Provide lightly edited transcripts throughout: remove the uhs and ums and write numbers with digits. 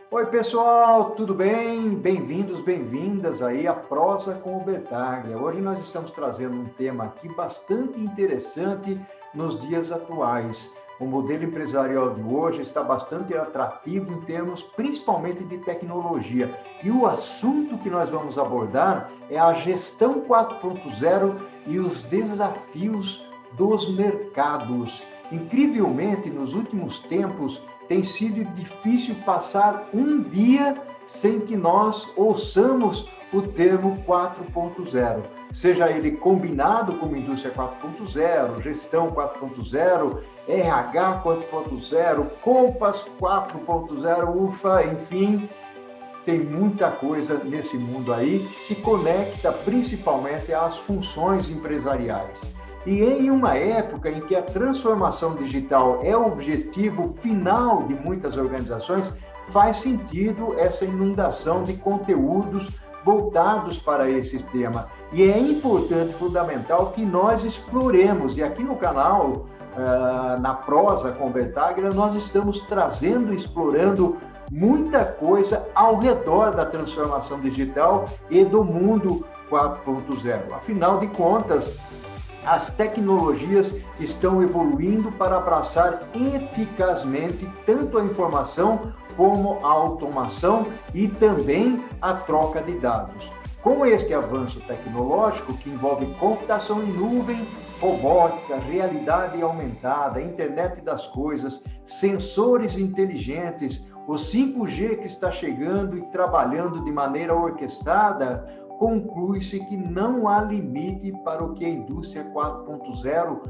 Oi, pessoal, tudo bem? Bem-vindos, bem-vindas aí à Prosa com o Bertaglia. Hoje nós estamos trazendo um tema aqui bastante interessante nos dias atuais. O modelo empresarial de hoje está bastante atrativo em termos principalmente de tecnologia. E o assunto que nós vamos abordar é a gestão 4.0 e os desafios dos mercados. Incrivelmente, nos últimos tempos, tem sido difícil passar um dia sem que nós ouçamos o termo 4.0, seja ele combinado como indústria 4.0, gestão 4.0, RH 4.0, Compass 4.0, UFA, enfim, tem muita coisa nesse mundo aí que se conecta principalmente às funções empresariais. E em uma época em que a transformação digital é o objetivo final de muitas organizações, faz sentido essa inundação de conteúdos voltados para esse tema. E é importante, fundamental, que nós exploremos. E aqui no canal, na Prosa com Bertaglia, nós estamos trazendo, explorando muita coisa ao redor da transformação digital e do mundo 4.0. Afinal de contas, as tecnologias estão evoluindo para abraçar eficazmente tanto a informação como a automação e também a troca de dados. Com este avanço tecnológico, que envolve computação em nuvem, robótica, realidade aumentada, internet das coisas, sensores inteligentes, o 5G que está chegando e trabalhando de maneira orquestrada, conclui-se que não há limite para o que a indústria 4.0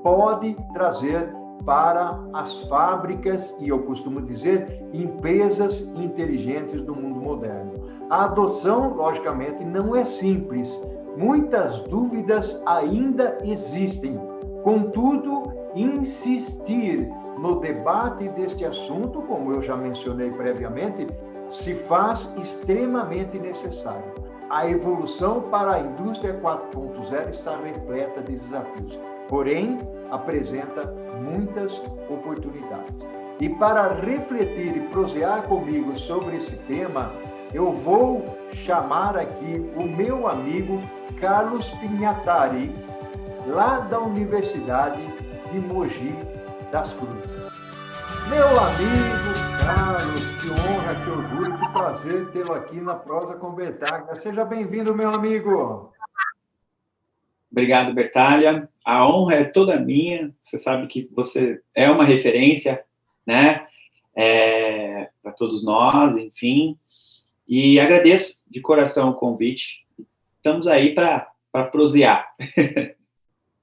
pode trazer para as fábricas e, eu costumo dizer, empresas inteligentes do mundo moderno. A adoção, logicamente, não é simples. Muitas dúvidas ainda existem. Contudo, insistir no debate deste assunto, como eu já mencionei previamente, se faz extremamente necessário. A evolução para a indústria 4.0 está repleta de desafios, porém apresenta muitas oportunidades. E para refletir e prosear comigo sobre esse tema, eu vou chamar aqui o meu amigo Carlos Pignatari, lá da Universidade de Mogi das Cruzes. Meu amigo Carlos, que honra, que orgulho, que prazer tê-lo aqui na Prosa com Bertaglia. Seja bem-vindo, meu amigo. Obrigado, Bertaglia. A honra é toda minha. Você sabe que você é uma referência, né, para todos nós, enfim. E agradeço de coração o convite. Estamos aí para prosear.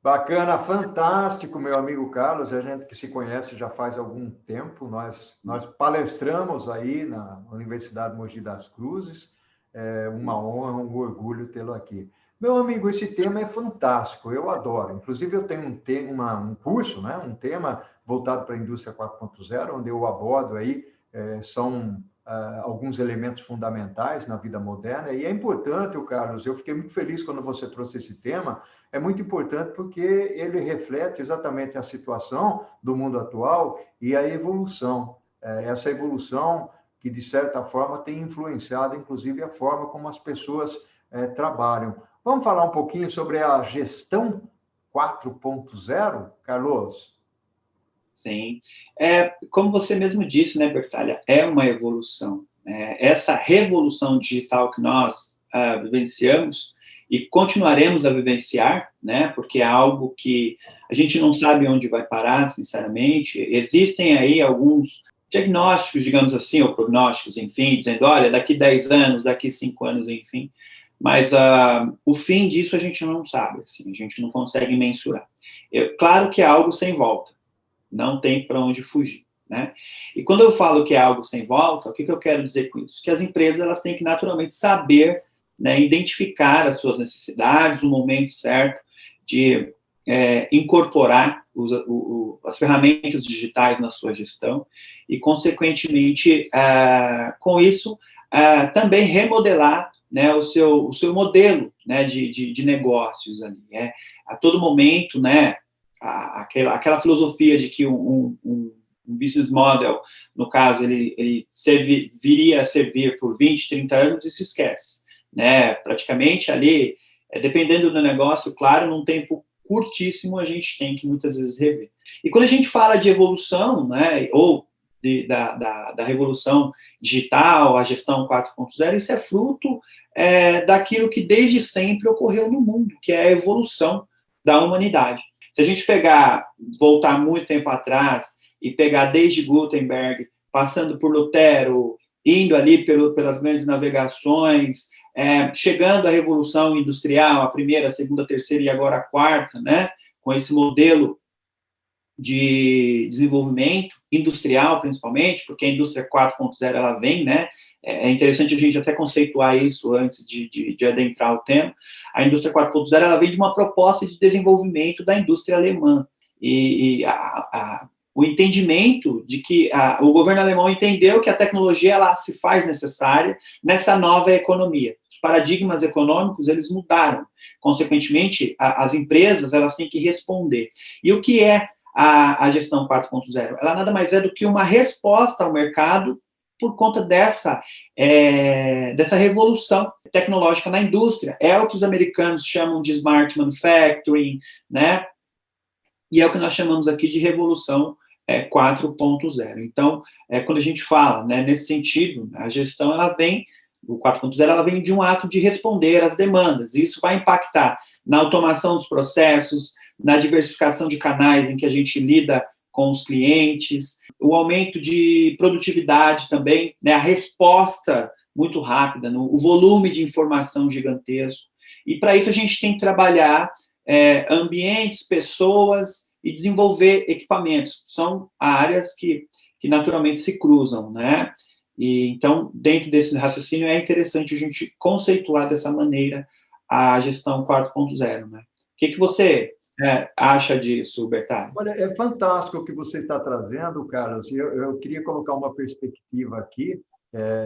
Bacana, fantástico, meu amigo Carlos. A gente que se conhece já faz algum tempo. Nós palestramos aí na Universidade Mogi das Cruzes. É uma honra, um orgulho tê-lo aqui. Meu amigo, esse tema é fantástico, eu adoro. Inclusive, eu tenho um curso, né, um tema voltado para a indústria 4.0, onde eu abordo aí, são alguns elementos fundamentais na vida moderna. E é importante, Carlos, eu fiquei muito feliz quando você trouxe esse tema. É muito importante porque ele reflete exatamente a situação do mundo atual e a evolução. Essa evolução que, de certa forma, tem influenciado, inclusive, a forma como as pessoas trabalham. Vamos falar um pouquinho sobre a gestão 4.0, Carlos? Sim. Como você mesmo disse, né, Bertaglia, é uma evolução. Essa revolução digital que nós vivenciamos e continuaremos a vivenciar, né, porque é algo que a gente não sabe onde vai parar, sinceramente. Existem aí alguns diagnósticos, digamos assim, ou prognósticos, enfim, dizendo, olha, daqui 10 anos, daqui 5 anos, enfim. Mas o fim disso a gente não sabe, assim, a gente não consegue mensurar. Claro que é algo sem volta. Não tem para onde fugir, né? E quando eu falo que é algo sem volta, o que eu quero dizer com isso? Que as empresas elas têm que naturalmente saber, né, identificar as suas necessidades, o momento certo de incorporar as ferramentas digitais na sua gestão e, consequentemente, com isso, também remodelar, né, o seu modelo, né, de negócios ali. A todo momento, né, aquela filosofia de que um um business model, no caso, ele viria a servir por 20, 30 anos e se esquece, né? Praticamente ali, dependendo do negócio, claro, num tempo curtíssimo, a gente tem que muitas vezes rever. E quando a gente fala de evolução, né, ou da revolução digital, a gestão 4.0, isso é fruto daquilo que desde sempre ocorreu no mundo, que é a evolução da humanidade. Se a gente voltar muito tempo atrás e pegar desde Gutenberg, passando por Lutero, indo ali pelas grandes navegações, chegando à Revolução Industrial, a primeira, a segunda, a terceira e agora a quarta, né, com esse modelo de desenvolvimento industrial, principalmente, porque a indústria 4.0 ela vem, né, é interessante a gente até conceituar isso antes de adentrar o tema. A indústria 4.0 ela vem de uma proposta de desenvolvimento da indústria alemã, e o entendimento de que o governo alemão entendeu que a tecnologia ela se faz necessária nessa nova economia. Os paradigmas econômicos, eles mudaram. Consequentemente, as empresas, elas têm que responder. E o que é a gestão 4.0? Ela nada mais é do que uma resposta ao mercado por conta dessa revolução tecnológica na indústria. É o que os americanos chamam de smart manufacturing, né? E é o que nós chamamos aqui de revolução 4.0. Então, quando a gente fala, né, nesse sentido, a gestão, o 4.0, ela vem de um ato de responder às demandas. Isso vai impactar na automação dos processos, na diversificação de canais em que a gente lida com os clientes, o aumento de produtividade também, né, a resposta muito rápida, o volume de informação gigantesco. E para isso a gente tem que trabalhar ambientes, pessoas e desenvolver equipamentos. São áreas que naturalmente se cruzam, né? E, então, dentro desse raciocínio, é interessante a gente conceituar dessa maneira a gestão 4.0, né? O que você acha disso, Bertani? Olha, é fantástico o que você está trazendo, Carlos. Eu queria colocar uma perspectiva aqui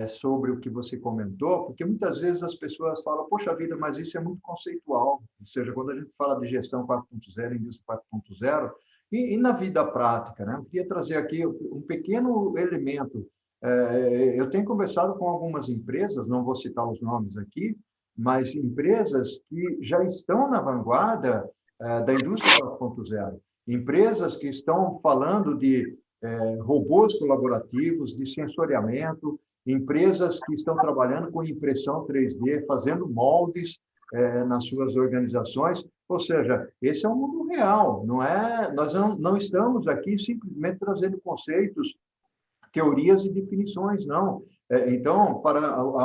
sobre o que você comentou, porque muitas vezes as pessoas falam, poxa vida, mas isso é muito conceitual. Ou seja, quando a gente fala de gestão 4.0, indústria 4.0, e na vida prática, né? Eu queria trazer aqui um pequeno elemento. Eu tenho conversado com algumas empresas, não vou citar os nomes aqui, mas empresas que já estão na vanguarda da indústria 4.0. Empresas que estão falando de robôs colaborativos, de sensoriamento, empresas que estão trabalhando com impressão 3D, fazendo moldes nas suas organizações. Ou seja, esse é um mundo real, não é? Nós não estamos aqui simplesmente trazendo conceitos, teorias e definições, não. Então, para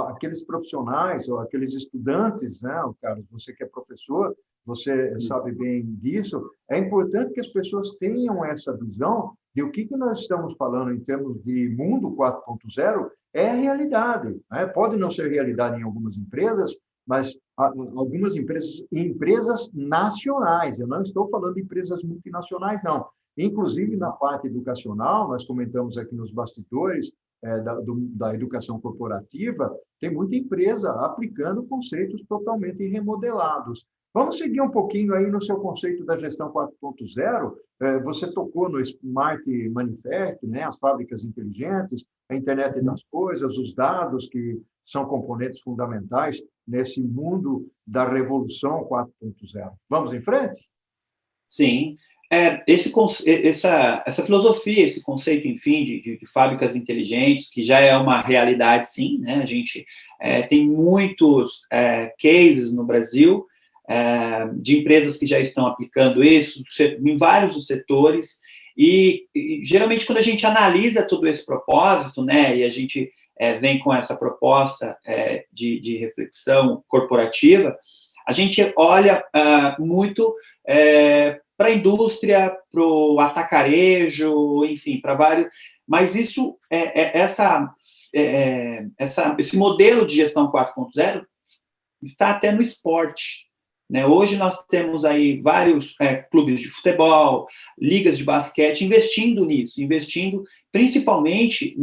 aqueles profissionais ou aqueles estudantes, né, Carlos, você que é professor, você sabe bem disso, é importante que as pessoas tenham essa visão de o que nós estamos falando em termos de mundo 4.0 é a realidade. Né? Pode não ser realidade em algumas empresas, mas algumas empresas nacionais, eu não estou falando de empresas multinacionais, não. Inclusive, na parte educacional, nós comentamos aqui nos bastidores da educação corporativa, tem muita empresa aplicando conceitos totalmente remodelados. Vamos seguir um pouquinho aí no seu conceito da gestão 4.0. Você tocou no Smart Manufacturing, né, as fábricas inteligentes, a internet das coisas, os dados, que são componentes fundamentais nesse mundo da revolução 4.0. Vamos em frente? Sim. Essa filosofia, esse conceito, enfim, de fábricas inteligentes, que já é uma realidade, sim, né? A gente tem muitos cases no Brasil de empresas que já estão aplicando isso em vários setores, e geralmente quando a gente analisa todo esse propósito, né, e a gente vem com essa proposta de reflexão corporativa, a gente olha muito para a indústria, para o atacarejo, enfim, para vários. Mas isso, esse modelo de gestão 4.0 está até no esporte. Né? Hoje nós temos aí vários clubes de futebol, ligas de basquete investindo nisso, investindo principalmente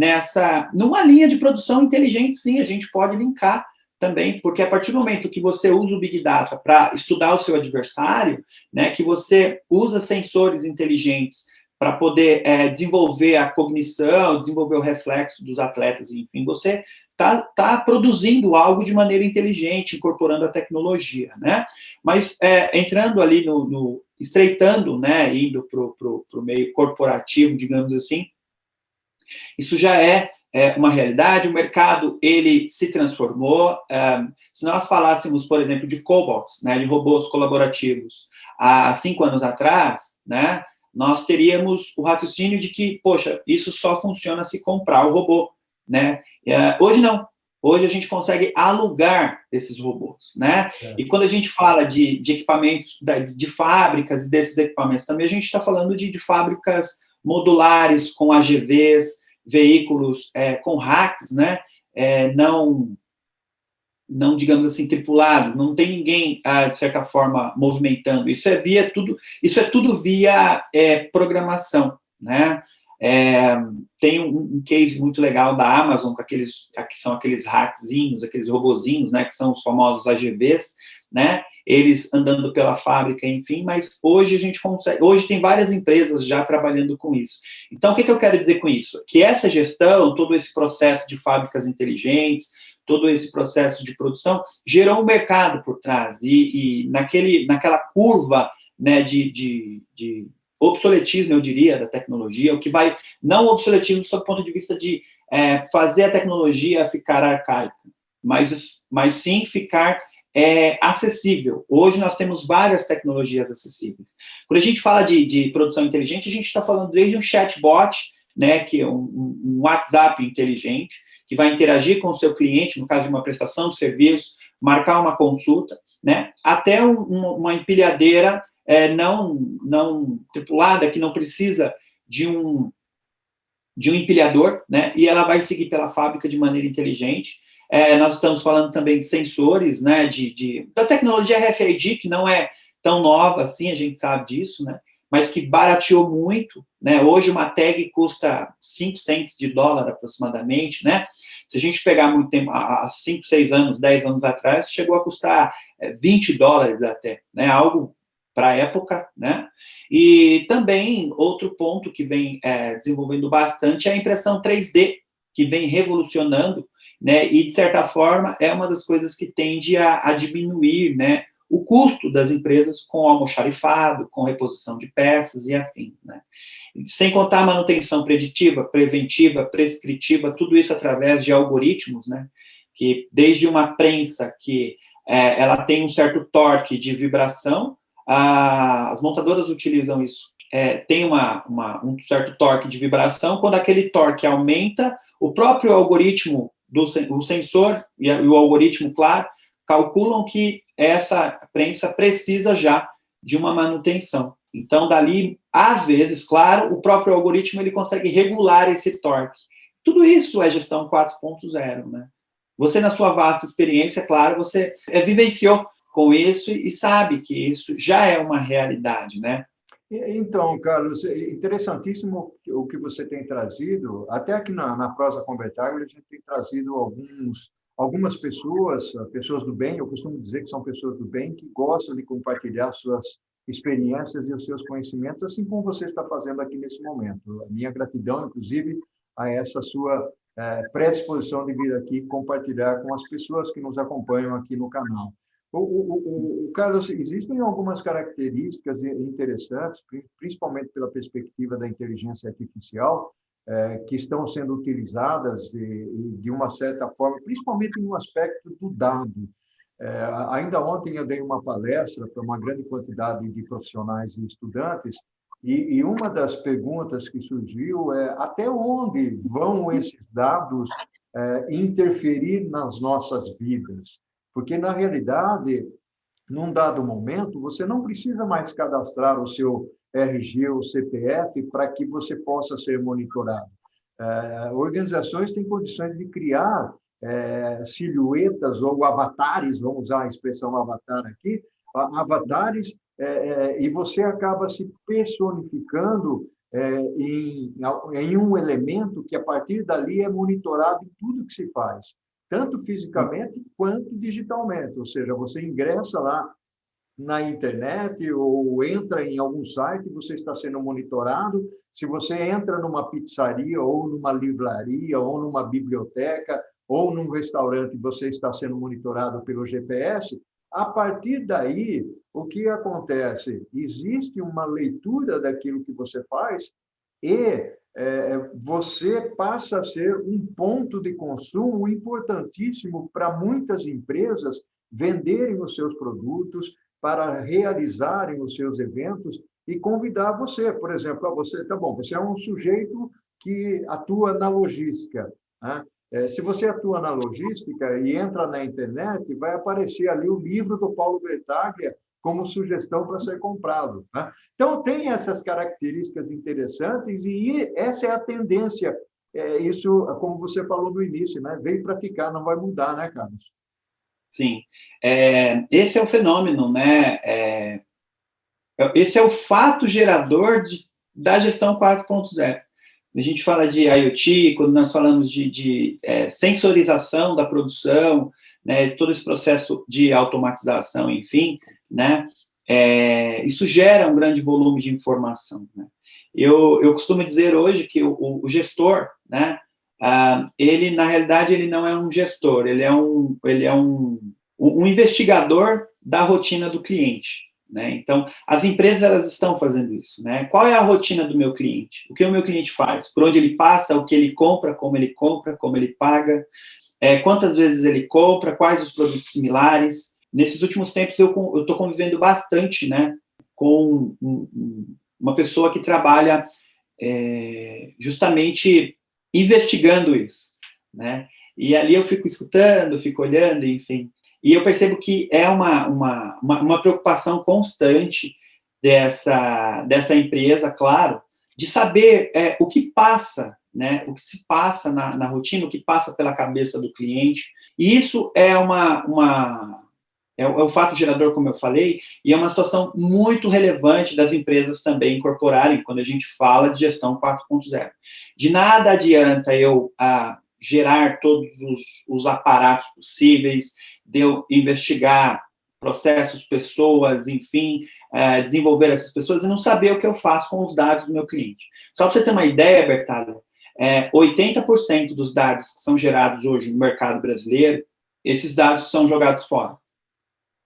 numa linha de produção inteligente, sim, a gente pode linkar também, porque a partir do momento que você usa o Big Data para estudar o seu adversário, né, que você usa sensores inteligentes para poder desenvolver a cognição, desenvolver o reflexo dos atletas, enfim, você está produzindo algo de maneira inteligente, incorporando a tecnologia, né? Mas entrando ali estreitando, né, indo para o meio corporativo, digamos assim, isso já é uma realidade. O mercado ele se transformou. Se nós falássemos, por exemplo, de cobots, né, de robôs colaborativos, há 5 anos atrás, né, nós teríamos o raciocínio de que, poxa, isso só funciona se comprar o robô, né? Hoje não. Hoje a gente consegue alugar esses robôs, né? E quando a gente fala de equipamentos, de fábricas desses equipamentos, também a gente está falando de fábricas modulares, com AGVs, veículos com racks, né? Não, digamos assim, tripulado, não tem ninguém, de certa forma, movimentando. Isso é tudo via programação, né? Tem um case muito legal da Amazon, que são aqueles hackzinhos, aqueles robozinhos, né, que são os famosos AGVs, né, eles andando pela fábrica, enfim, mas hoje a gente consegue, hoje tem várias empresas já trabalhando com isso. Então, o que eu quero dizer com isso? Que essa gestão, todo esse processo de fábricas inteligentes, todo esse processo de produção, gerou um mercado por trás, e naquela curva, né, de obsoletismo, eu diria, da tecnologia, o que vai, não obsoletismo sob o ponto de vista de fazer a tecnologia ficar arcaica, mas sim ficar acessível. Hoje nós temos várias tecnologias acessíveis. Quando a gente fala de produção inteligente, a gente está falando desde um chatbot, né, que é um WhatsApp inteligente, que vai interagir com o seu cliente, no caso de uma prestação de serviço, marcar uma consulta, né, até uma empilhadeira não tripulada, que não precisa de um empilhador, né, e ela vai seguir pela fábrica de maneira inteligente. Nós estamos falando também de sensores, né, da tecnologia RFID, que não é tão nova assim, a gente sabe disso, né, mas que barateou muito, né? Hoje uma tag custa 5 cents de dólar aproximadamente, né? Se a gente pegar muito tempo, há 5, 6 anos, 10 anos atrás, chegou a custar 20 dólares até, né? Algo para a época, né? E também, outro ponto que vem desenvolvendo bastante é a impressão 3D, que vem revolucionando, né? E, de certa forma, é uma das coisas que tende a diminuir, né, o custo das empresas com almoxarifado, com reposição de peças e afins, né? Sem contar a manutenção preditiva, preventiva, prescritiva, tudo isso através de algoritmos, né? Que desde uma prensa que ela tem um certo torque de vibração, as montadoras utilizam isso. Tem um certo torque de vibração, quando aquele torque aumenta, o próprio algoritmo, o sensor e o algoritmo, claro, calculam que essa prensa precisa já de uma manutenção. Então, dali, às vezes, claro, o próprio algoritmo ele consegue regular esse torque. Tudo isso é gestão 4.0, né? Você, na sua vasta experiência, claro, você vivenciou com isso e sabe que isso já é uma realidade, né? Então, Carlos, interessantíssimo o que você tem trazido. Até aqui na Prosa com Betaglia, a gente tem trazido algumas pessoas do bem, eu costumo dizer que são pessoas do bem, que gostam de compartilhar suas experiências e os seus conhecimentos, assim como você está fazendo aqui nesse momento. A minha gratidão, inclusive, a essa sua predisposição de vir aqui compartilhar com as pessoas que nos acompanham aqui no canal. Carlos, existem algumas características interessantes, principalmente pela perspectiva da inteligência artificial, que estão sendo utilizadas de uma certa forma, principalmente no aspecto do dado. Ainda ontem eu dei uma palestra para uma grande quantidade de profissionais e estudantes, e uma das perguntas que surgiu é até onde vão esses dados interferir nas nossas vidas? Porque, na realidade, num dado momento, você não precisa mais cadastrar o seu RG ou CPF para que você possa ser monitorado. Organizações têm condições de criar silhuetas ou avatares, vamos usar a expressão avatar aqui, avatares, e você acaba se personificando em um elemento que, a partir dali, é monitorado em tudo que se faz, tanto fisicamente quanto digitalmente, ou seja, você ingressa lá na internet ou entra em algum site, você está sendo monitorado. Se você entra numa pizzaria ou numa livraria ou numa biblioteca ou num restaurante, você está sendo monitorado pelo GPS. A partir daí, o que acontece? Existe uma leitura daquilo que você faz e você passa a ser um ponto de consumo importantíssimo para muitas empresas venderem os seus produtos, para realizarem os seus eventos e convidar você, por exemplo, a você, tá bom, você é um sujeito que atua na logística, né? Se você atua na logística e entra na internet, vai aparecer ali o livro do Paulo Bertaglia como sugestão para ser comprado, né? Então, tem essas características interessantes e essa é a tendência. Isso, como você falou no início, né? Veio para ficar, não vai mudar, né, Carlos? Sim. Esse é o fenômeno, né? Esse é o fato gerador da gestão 4.0. A gente fala de IoT, quando nós falamos de sensorização da produção, né, todo esse processo de automatização, enfim, né, isso gera um grande volume de informação. Né? Eu costumo dizer hoje que o gestor, né, ele, na realidade, ele não é um gestor, ele é um investigador da rotina do cliente. Né? Então, as empresas elas estão fazendo isso. Né? Qual é a rotina do meu cliente? O que o meu cliente faz? Por onde ele passa? O que ele compra? Como ele paga? Quantas vezes ele compra? Quais os produtos similares? Nesses últimos tempos, eu estou convivendo bastante, né, com uma pessoa que trabalha justamente investigando isso. Né? E ali eu fico escutando, fico olhando, enfim. E eu percebo que é uma preocupação constante dessa empresa, claro, de saber o que passa, né, o que se passa na rotina, o que passa pela cabeça do cliente. E isso é um fato gerador, como eu falei, e é uma situação muito relevante das empresas também incorporarem quando a gente fala de gestão 4.0. De nada adianta eu gerar todos os aparatos possíveis, de eu investigar processos, pessoas, enfim, desenvolver essas pessoas e não saber o que eu faço com os dados do meu cliente. Só para você ter uma ideia, Bertaglia, 80% dos dados que são gerados hoje no mercado brasileiro, esses dados são jogados fora.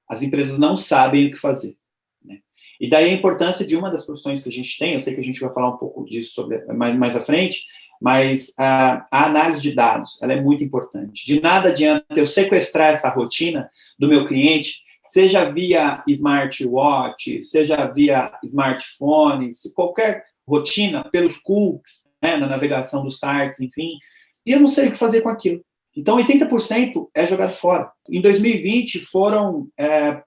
As empresas não sabem o que fazer. Né? E daí a importância de uma das profissões que a gente tem, eu sei que a gente vai falar um pouco disso mais à frente, mas a análise de dados, ela é muito importante. De nada adianta eu sequestrar essa rotina do meu cliente, seja via smartwatch, seja via smartphone, qualquer rotina, pelos cookies, né, na navegação dos sites, enfim, e eu não sei o que fazer com aquilo. Então, 80% é jogado fora. Em 2020, foram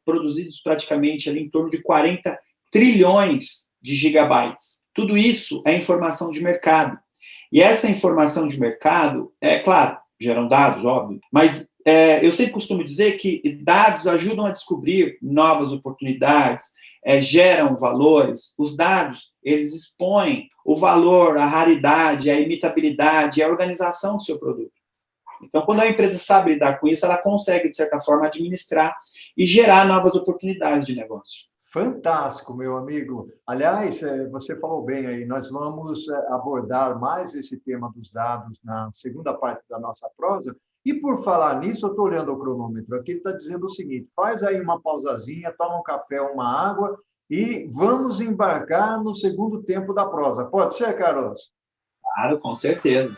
produzidos praticamente ali em torno de 40 trilhões de gigabytes. Tudo isso é informação de mercado. E essa informação de mercado, claro, geram dados, óbvio, mas eu sempre costumo dizer que dados ajudam a descobrir novas oportunidades, geram valores. Os dados, eles expõem o valor, a raridade, a imitabilidade, a organização do seu produto. Então, quando a empresa sabe lidar com isso, ela consegue, de certa forma, administrar e gerar novas oportunidades de negócio. Fantástico, meu amigo. Aliás, você falou bem aí, nós vamos abordar mais esse tema dos dados na segunda parte da nossa prosa. E por falar nisso, eu estou olhando o cronômetro aqui, ele está dizendo o seguinte: faz aí uma pausazinha, toma um café, uma água e vamos embarcar no segundo tempo da prosa. Pode ser, Carlos? Claro, com certeza.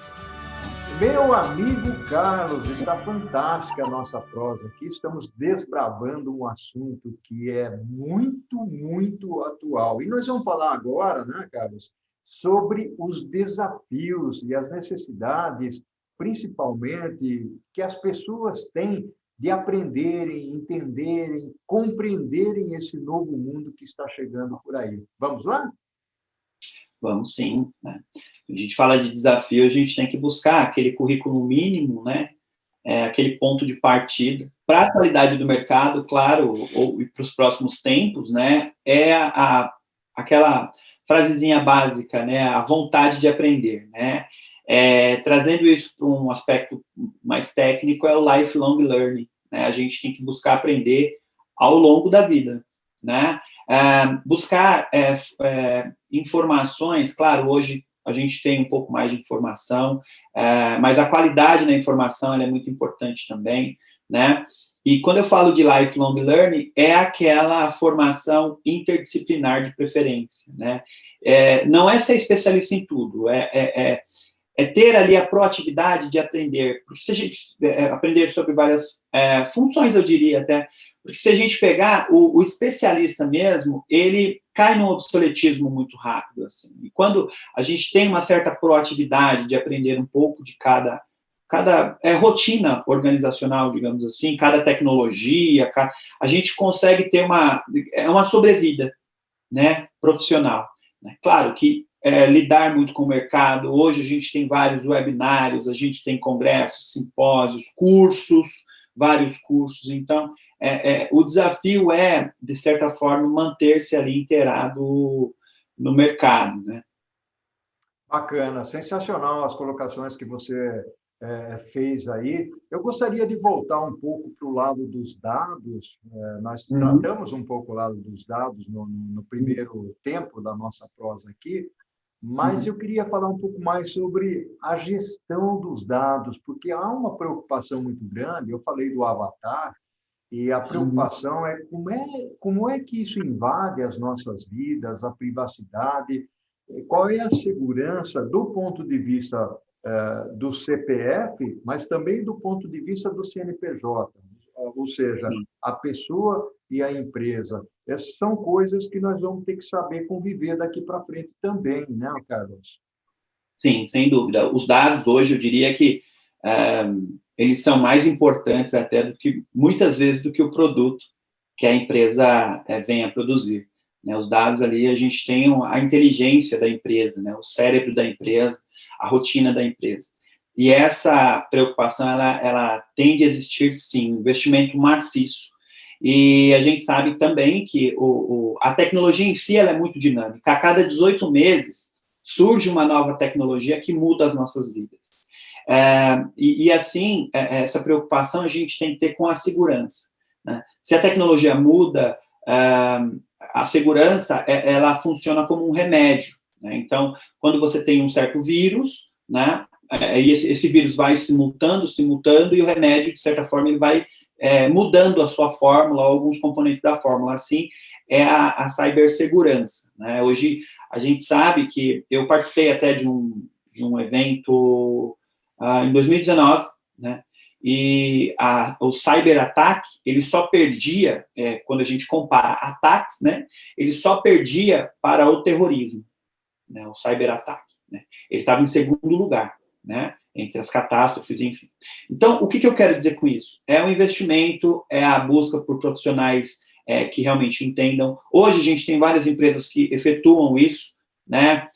Meu amigo Carlos, está fantástica a nossa prosa aqui. Estamos desbravando um assunto que é muito, muito atual. E nós vamos falar agora, né, Carlos, sobre os desafios e as necessidades, principalmente, que as pessoas têm de aprenderem, entenderem, compreenderem esse novo mundo que está chegando por aí. Vamos lá? Vamos sim. Né? A gente fala de desafio, a gente tem que buscar aquele currículo mínimo, né? Aquele ponto de partida. Para a atualidade do mercado, claro, ou para os próximos tempos, né? Aquela frasezinha básica, né? A vontade de aprender, né? Trazendo isso para um aspecto mais técnico, é o lifelong learning. Né? A gente tem que buscar aprender ao longo da vida. né? Buscar informações, claro, hoje a gente tem um pouco mais de informação, mas a qualidade da informação ela é muito importante também, né? E quando eu falo de lifelong learning, é aquela formação interdisciplinar de preferência, né? Não é ser especialista em tudo, ter ali a proatividade de aprender, porque se a gente aprender sobre várias funções, eu diria até, porque se a gente pegar o especialista mesmo, ele cai num obsoletismo muito rápido, assim. E quando a gente tem uma certa proatividade de aprender um pouco de cada rotina organizacional, digamos assim, cada tecnologia, a gente consegue ter uma sobrevida, né, profissional. Né? Claro que lidar muito com o mercado, hoje a gente tem vários webinários, a gente tem congressos, simpósios, cursos, vários cursos, então o desafio de certa forma, manter-se ali inteirado no mercado, né? Bacana, sensacional as colocações que você fez aí. Eu gostaria de voltar um pouco para o lado dos dados. Nós tratamos um pouco o lado dos dados no primeiro tempo da nossa prosa aqui, mas eu queria falar um pouco mais sobre a gestão dos dados, porque há uma preocupação muito grande. Eu falei do avatar, e a preocupação é como é que isso invade as nossas vidas, a privacidade, qual é a segurança do ponto de vista do CPF, mas também do ponto de vista do CNPJ, ou seja, Sim. a pessoa e a empresa. Essas são coisas que nós vamos ter que saber conviver daqui para frente também, né, Carlos? Sim, sem dúvida. Os dados hoje, eu diria que eles são mais importantes até do que, muitas vezes, do que o produto que a empresa vem a produzir. Né? Os dados ali, a gente tem a inteligência da empresa, né? O cérebro da empresa, a rotina da empresa. E essa preocupação, ela tende a existir, sim, um investimento maciço. E a gente sabe também que a tecnologia em si, ela é muito dinâmica. A cada 18 meses, surge uma nova tecnologia que muda as nossas vidas. Assim, essa preocupação a gente tem que ter com a segurança. Né? Se a tecnologia muda, a segurança, ela funciona como um remédio. Né? Então, quando você tem um certo vírus, né, e esse vírus vai se mutando, e o remédio, de certa forma, ele vai mudando a sua fórmula, alguns componentes da fórmula. Assim, é a cibersegurança. Né? Hoje, a gente sabe que eu participei até de um evento em 2019, né? E o cyberataque, ele só perdia, quando a gente compara ataques, né? Ele só perdia para o terrorismo, né? O cyberataque, né? Ele estava em segundo lugar, né? Entre as catástrofes, enfim. Então, o que eu quero dizer com isso? É um investimento, é a busca por profissionais que realmente entendam. Hoje, a gente tem várias empresas que efetuam isso, né?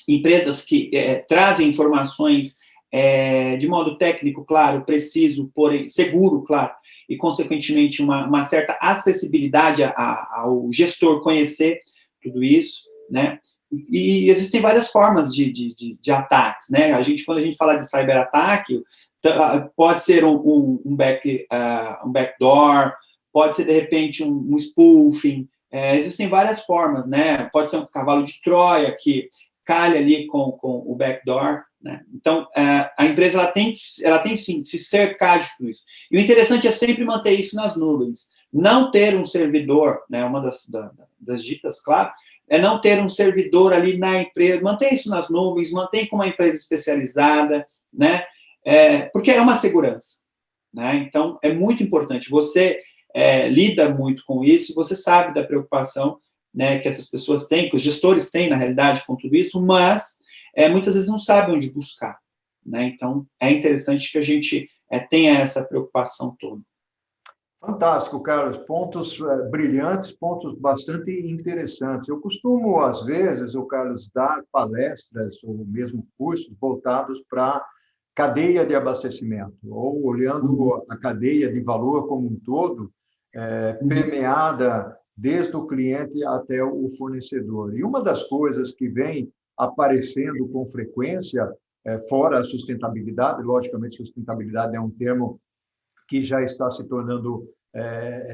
Empresas que trazem informações de modo técnico, claro, preciso, porém seguro, claro, e, consequentemente, uma certa acessibilidade ao gestor conhecer tudo isso, né? E existem várias formas de ataques, né? Quando a gente fala de cyberataque, pode ser um backdoor, pode ser, de repente, um spoofing, existem várias formas, né? Pode ser um cavalo de Troia, que calha ali com o backdoor, né? Então, a empresa ela tem sim, se cercar de tudo isso. E o interessante é sempre manter isso nas nuvens. Não ter um servidor, né? Uma das dicas, claro, é não ter um servidor ali na empresa, manter isso nas nuvens, mantém com uma empresa especializada, né? Porque é uma segurança, né? Então, é muito importante. Você lida muito com isso, você sabe da preocupação, né, que essas pessoas têm, que os gestores têm, na realidade, com tudo isso, mas muitas vezes não sabem onde buscar. Né? Então, é interessante que a gente tenha essa preocupação toda. Fantástico, Carlos. Pontos brilhantes, pontos bastante interessantes. Eu costumo, às vezes, o Carlos, dar palestras ou mesmo cursos voltados para cadeia de abastecimento, ou olhando a cadeia de valor como um todo, permeada desde o cliente até o fornecedor. E uma das coisas que vem aparecendo com frequência, fora a sustentabilidade, logicamente, sustentabilidade é um termo que já está se tornando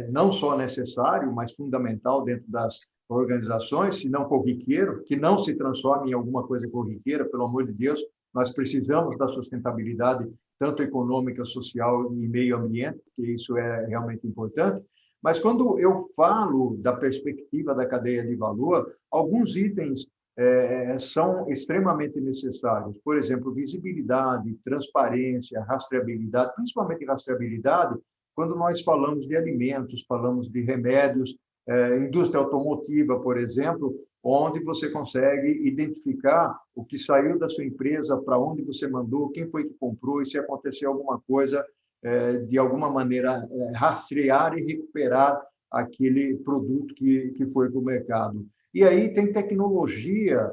não só necessário, mas fundamental dentro das organizações, se não corriqueiro, que não se transforme em alguma coisa corriqueira, pelo amor de Deus, nós precisamos da sustentabilidade, tanto econômica, social e meio ambiente, porque isso é realmente importante. Mas quando eu falo da perspectiva da cadeia de valor, alguns itens são extremamente necessários. Por exemplo, visibilidade, transparência, rastreabilidade, principalmente rastreabilidade, quando nós falamos de alimentos, falamos de remédios, indústria automotiva, por exemplo, onde você consegue identificar o que saiu da sua empresa, para onde você mandou, quem foi que comprou, e se acontecer alguma coisa, de alguma maneira, rastrear e recuperar aquele produto que foi para o mercado. E aí tem tecnologia,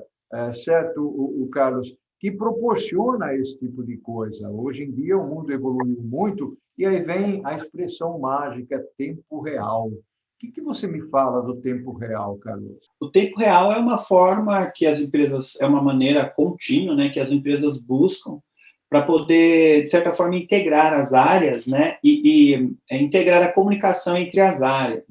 certo, o Carlos, que proporciona esse tipo de coisa. Hoje em dia o mundo evoluiu muito e aí vem a expressão mágica tempo real. O que você me fala do tempo real, Carlos? O tempo real é uma forma que as empresas, é uma maneira contínua, né, que as empresas buscam para poder, de certa forma, integrar as áreas, né, e integrar a comunicação entre as áreas.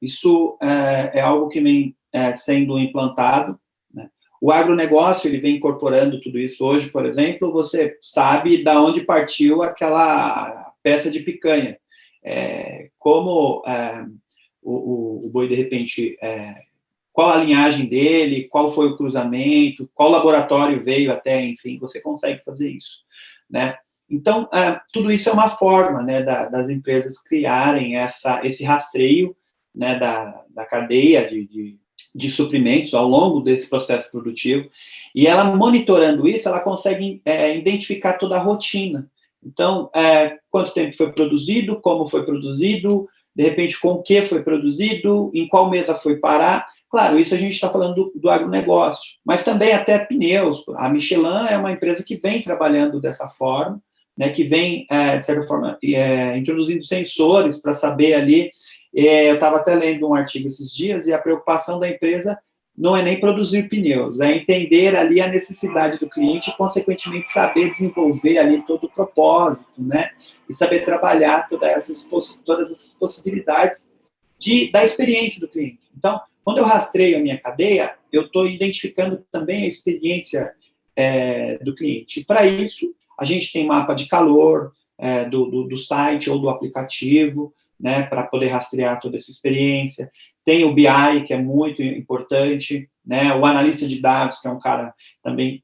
Isso é algo que vem sendo implantado, né? O agronegócio, ele vem incorporando tudo isso. Hoje, por exemplo, você sabe de onde partiu aquela peça de picanha. Como o boi, de repente, qual a linhagem dele, qual foi o cruzamento, qual laboratório veio até, enfim, você consegue fazer isso, né? Então, tudo isso é uma forma, né, das empresas criarem esse rastreio, né, da cadeia de suprimentos ao longo desse processo produtivo, e ela, monitorando isso, ela consegue identificar toda a rotina. Então, quanto tempo foi produzido, como foi produzido, de repente, com o que foi produzido, em qual mesa foi parar. Claro, isso a gente está falando do agronegócio, mas também até pneus. A Michelin é uma empresa que vem trabalhando dessa forma, né, que vem, de certa forma, introduzindo sensores para saber ali. Eu estava até lendo um artigo esses dias, e a preocupação da empresa não é nem produzir pneus, é entender ali a necessidade do cliente e, consequentemente, saber desenvolver ali todo o propósito, né? E saber trabalhar todas essas possibilidades da experiência do cliente. Então, quando eu rastreio a minha cadeia, eu estou identificando também a experiência do cliente. E, para isso, a gente tem mapa de calor do site ou do aplicativo, né, para poder rastrear toda essa experiência. Tem o BI, que é muito importante, né, o analista de dados, que é um cara também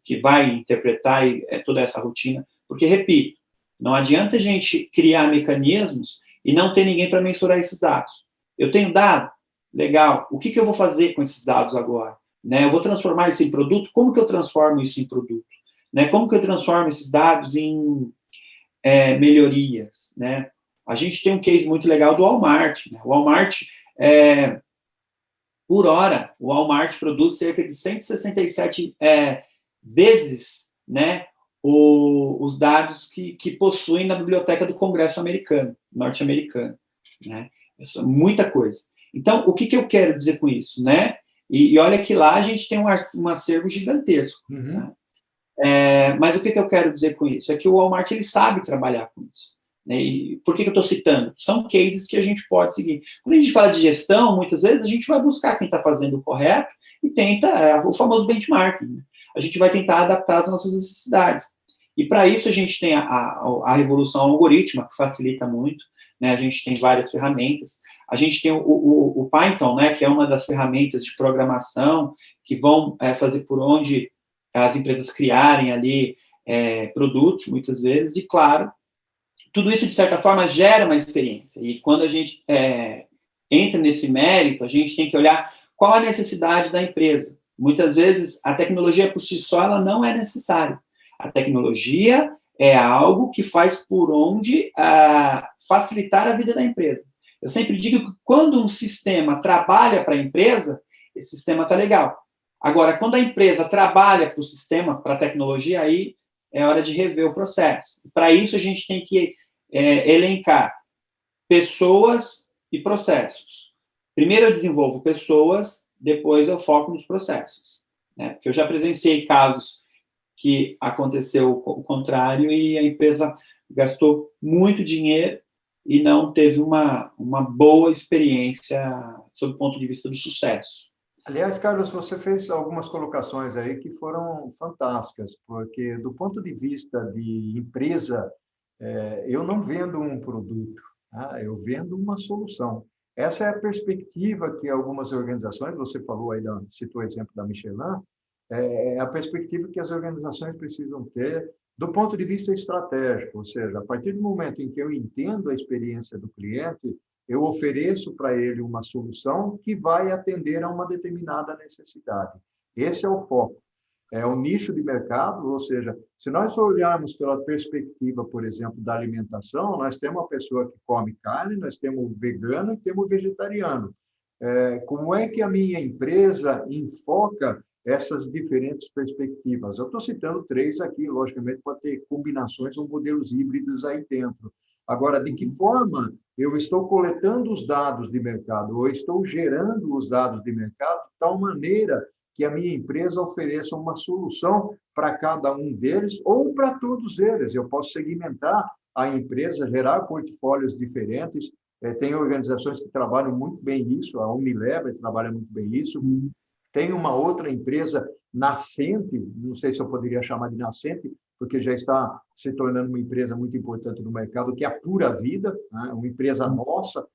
que vai interpretar toda essa rotina, porque, repito, não adianta a gente criar mecanismos e não ter ninguém para mensurar esses dados. Eu tenho dado? Legal. O que eu vou fazer com esses dados agora? Né, eu vou transformar isso em produto? Como que eu transformo isso em produto? Né, como que eu transformo esses dados em melhorias? Né? A gente tem um case muito legal do Walmart. Né? O Walmart, por hora, o Walmart produz cerca de 167 vezes, né, os dados que possuem na biblioteca do Congresso americano, norte-americano. Né? Isso é muita coisa. Então, o que eu quero dizer com isso? Né? E olha que lá a gente tem um acervo gigantesco. Uhum. Né? Mas o que eu quero dizer com isso? É que o Walmart, ele sabe trabalhar com isso. Né? E por que eu estou citando? São cases que a gente pode seguir. Quando a gente fala de gestão, muitas vezes a gente vai buscar quem está fazendo o correto e tenta o famoso benchmarking. Né? A gente vai tentar adaptar as nossas necessidades. E para isso a gente tem a revolução algorítmica, que facilita muito. Né? A gente tem várias ferramentas. A gente tem o Python, né, que é uma das ferramentas de programação que vão fazer por onde as empresas criarem ali produtos, muitas vezes, e, claro, tudo isso, de certa forma, gera uma experiência. E quando a gente entra nesse mérito, a gente tem que olhar qual a necessidade da empresa. Muitas vezes, a tecnologia por si só ela não é necessária. A tecnologia é algo que faz por onde facilitar a vida da empresa. Eu sempre digo que quando um sistema trabalha para a empresa, esse sistema está legal. Agora, quando a empresa trabalha para o sistema, para a tecnologia, aí é hora de rever o processo. Para isso, a gente tem que elencar pessoas e processos. Primeiro eu desenvolvo pessoas, depois eu foco nos processos. Né? Porque eu já presenciei casos que aconteceu o contrário e a empresa gastou muito dinheiro e não teve uma boa experiência sob o ponto de vista do sucesso. Aliás, Carlos, você fez algumas colocações aí que foram fantásticas, porque do ponto de vista de empresa, eu não vendo um produto, tá? Eu vendo uma solução. Essa é a perspectiva que algumas organizações, você falou aí, citou o exemplo da Michelin, é a perspectiva que as organizações precisam ter do ponto de vista estratégico, ou seja, a partir do momento em que eu entendo a experiência do cliente, eu ofereço para ele uma solução que vai atender a uma determinada necessidade. Esse é o foco. É o nicho de mercado, ou seja, se nós olharmos pela perspectiva, por exemplo, da alimentação, nós temos uma pessoa que come carne, nós temos o vegano e temos o vegetariano. Como é que a minha empresa enfoca essas diferentes perspectivas? Eu estou citando 3 aqui, logicamente pode ter combinações ou modelos híbridos aí dentro. Agora, de que forma eu estou coletando os dados de mercado, ou estou gerando os dados de mercado de tal maneira que a minha empresa ofereça uma solução para cada um deles ou para todos eles. Eu posso segmentar a empresa, gerar portfólios diferentes. Tem organizações que trabalham muito bem isso, a Unilever trabalha muito bem isso. Tem uma outra empresa nascente, não sei se eu poderia chamar de nascente, porque já está se tornando uma empresa muito importante no mercado, que é a Pura Vida, né? Uma empresa nossa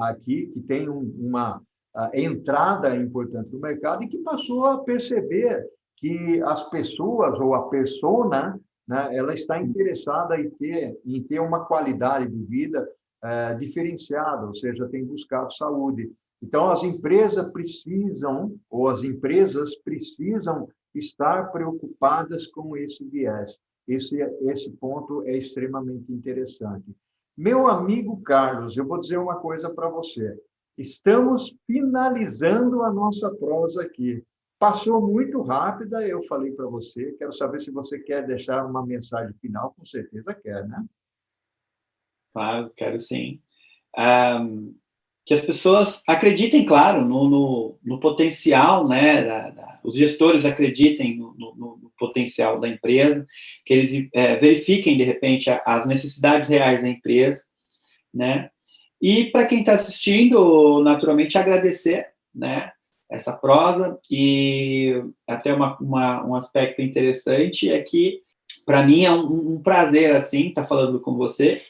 aqui, que tem uma entrada importante no mercado e que passou a perceber que as pessoas, ou a persona, né, ela está interessada em ter uma qualidade de vida diferenciada, ou seja, tem buscado saúde. Então, as empresas precisam, ou as empresas precisam estar preocupadas com esse viés. Esse ponto é extremamente interessante. Meu amigo Carlos, eu vou dizer uma coisa para você. Estamos finalizando a nossa prosa aqui. Passou muito rápida, eu falei para você. Quero saber se você quer deixar uma mensagem final. Com certeza quer, né? Claro, quero sim. Que as pessoas acreditem, claro, no potencial, né, os gestores acreditem no potencial da empresa, que eles verifiquem, de repente, as necessidades reais da empresa, né, e para quem está assistindo, naturalmente, agradecer, né, essa prosa, e até um aspecto interessante é que, para mim, é um prazer, assim, estar falando com você,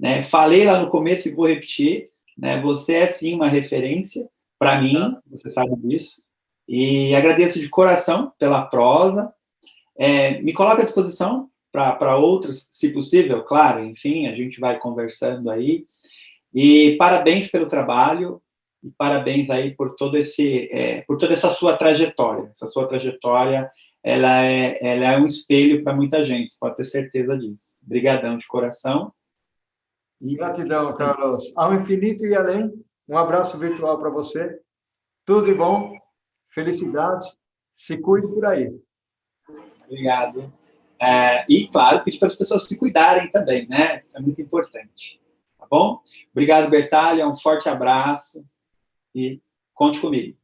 né, falei lá no começo e vou repetir, né, você é, sim, uma referência para mim, você sabe disso, e agradeço de coração pela prosa, me coloco à disposição para outras, se possível, claro, enfim, a gente vai conversando aí, e parabéns pelo trabalho, e parabéns aí por toda essa sua trajetória. Essa sua trajetória, ela é um espelho para muita gente, pode ter certeza disso. Obrigadão de coração. Gratidão, Carlos. Ao infinito e além, um abraço virtual para você. Tudo de bom, felicidades, se cuide por aí. Obrigado. E, claro, pedir para as pessoas se cuidarem também, né? Isso é muito importante. Tá bom? Obrigado, Bertalha, um forte abraço e conte comigo.